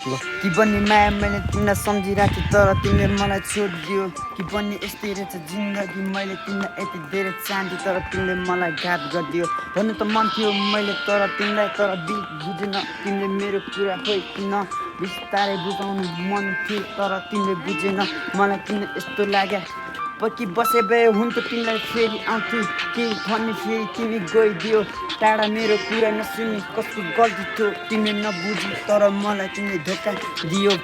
कि बन्ने माया मैले तिमीलाई सम्झिरहेको थिएँ तर तिमीले मलाई छोडिदियो कि बन्ने यस्तै रहेछ जिन्दगी मैले तिमीलाई यति धेरै चाहन्थेँ तर तिमीले मलाई घात गरिदियो भन्नु त मन थियो मैले तर तिमीलाई तर बुझेन तिमीले मेरो कुरा खोइ किन बिस्तारै बुझाउनु मन थियो तर तिमीले बुझेन मलाई किन यस्तो लाग्यो पर्खी बसे भए हुन्थ्यो तिमीलाई फेरि आउँथ्यो के भन्ने फेरि तिमी गइदियो टाढा मेरो कुरा नसुनि कसको गल्ती थियो तिमीले नबुझी तर मलाई तिमीले धोका दियो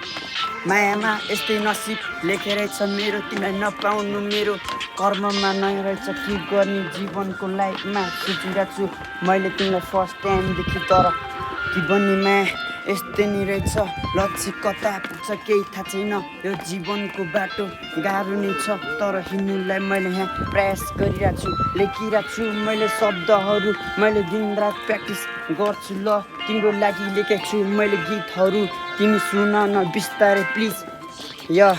मायामा यस्तै नसिब लेखेरै छ मेरो तिमीलाई नपाउनु मेरो कर्ममा नै रहेछ के गर्ने जीवनको लाइफमा सोचिरहेको छु मैले तिमीलाई फर्स्ट टाइमदेखि तर कि बन्ने माया यस्तै नै रहेछ लक्ष्य कता पुग्छ केही थाहा छैन यो जीवनको बाटो गाह्रो नै छ तर हिँड्नुलाई मैले यहाँ प्रयास गरिरहेको छु लेखिरहेको छु मैले शब्दहरू मैले दिनरात प्र्याक्टिस गर्छु ल तिम्रो लागि लेखेको छु मैले गीतहरू तिमी सुन न बिस्तारै प्लिज या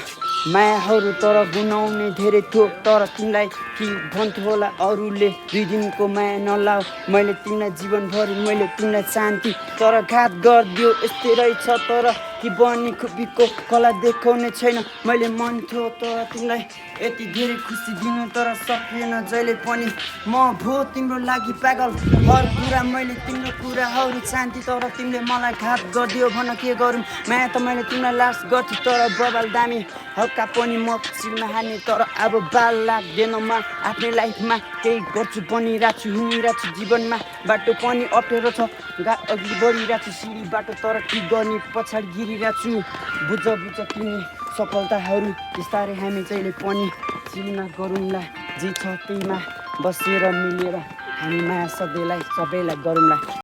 मायाहरू तर गुनाउने धेरै थियो तर तिमीलाई कि भन्थ्यो होला अरूले 2 दिनको माया नलाऊ मैले तिमीलाई जीवनभरि मैले तिमीलाई चाहन्थेँ तर घात गरिदियो यस्तै रहेछ तर कि बन्ने खुबीको कला देखाउने छैन मैले मन थियो तर तिमीलाई यति धेरै खुसी दिनु तर सकिएन जहिले पनि म भो तिम्रो लागि पागल हर कुरा मैले तिम्रो कुराहरू चाहन्थेँ तर तिमीले मलाई घात गरिदियो भन के गरौँ माया त मैले तिमीलाई लास्ट गर्थेँ तर बबाल दामी हल्का पनि म चिलमा हाने तर अब बाल लाग्दैन म आफ्नै लाइफमा केही गर्छु बनिरहेको छु हिँडिरहेको छु जीवनमा बाटो पनि अप्ठ्यारो छ अघि बढिरहेको छु सिँढी बाटो तर के गर्ने पछाडि गिरिरहेको छु बुझ तिमी सफलताहरू बिस्तारै हामी जहिले पनि चिलमा गरौँला जे छ त्यहीमा बसेर मिलेर हामी माया सबैलाई गरौँला